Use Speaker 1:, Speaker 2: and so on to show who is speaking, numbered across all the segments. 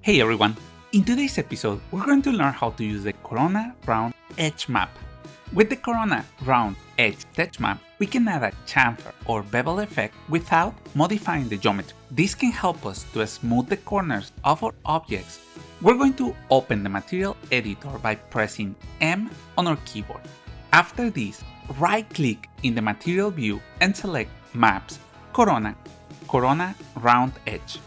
Speaker 1: Hey everyone! In today's episode, we're going to learn how to use the CoronaRoundEdge map. With the CoronaRoundEdge text map, we can add a chamfer or bevel effect without modifying the geometry. This can help us to smooth the corners of our objects. We're going to open the material editor by pressing M on our keyboard. After this, right-click in the material view and select Maps, CoronaRoundEdge.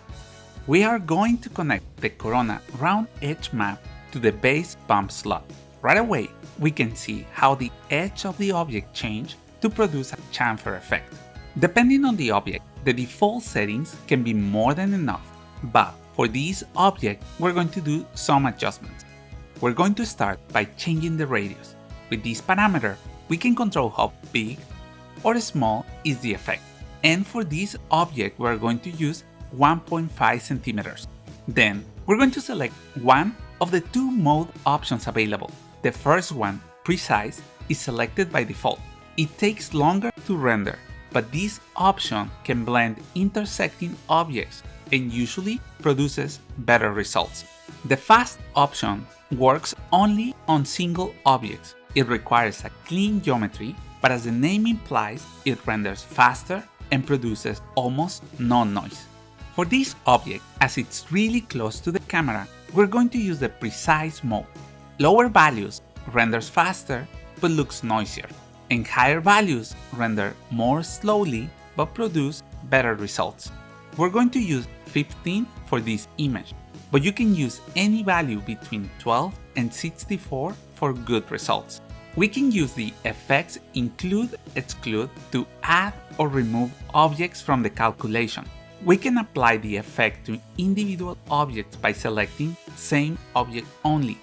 Speaker 1: We are going to connect the CoronaRoundEdge map to the base bump slot. Right away, we can see how the edge of the object changed to produce a chamfer effect. Depending on the object, the default settings can be more than enough, but for this object, we're going to do some adjustments. We're going to start by changing the radius. With this parameter, we can control how big or small is the effect. And for this object, we're going to use 1.5 centimeters. Then we're going to select one of the two mode options available. The first one, precise, is selected by default. It takes longer to render, but this option can blend intersecting objects and usually produces better results. The fast option works only on single objects. It requires a clean geometry, but as the name implies, it renders faster and produces almost no noise. For this object, as it's really close to the camera, we're going to use the precise mode. Lower values renders faster but looks noisier, and higher values render more slowly but produce better results. We're going to use 15 for this image, but you can use any value between 12 and 64 for good results. We can use the effects include, exclude to add or remove objects from the calculation. We can apply the effect to individual objects by selecting Same Object Only,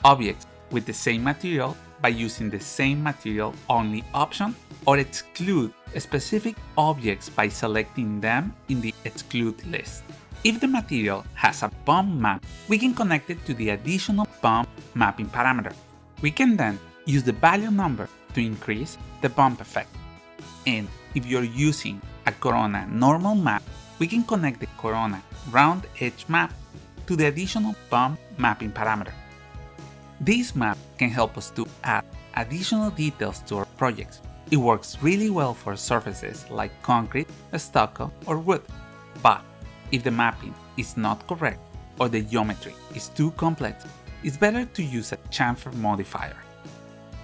Speaker 1: objects with the same material by using the Same Material Only option, or exclude specific objects by selecting them in the Exclude list. If the material has a bump map, we can connect it to the additional bump mapping parameter. We can then use the value number to increase the bump effect. And if you're using a Corona normal map, we can connect the CoronaRoundEdge map to the additional bump mapping parameter. This map can help us to add additional details to our projects. It works really well for surfaces like concrete, stucco, or wood. But if the mapping is not correct or the geometry is too complex, it's better to use a chamfer modifier.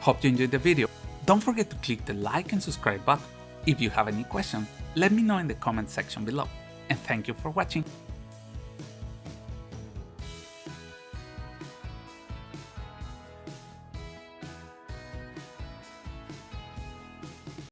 Speaker 1: Hope you enjoyed the video. Don't forget to click the like and subscribe button. If you have any questions, let me know in the comment section below. And thank you for watching.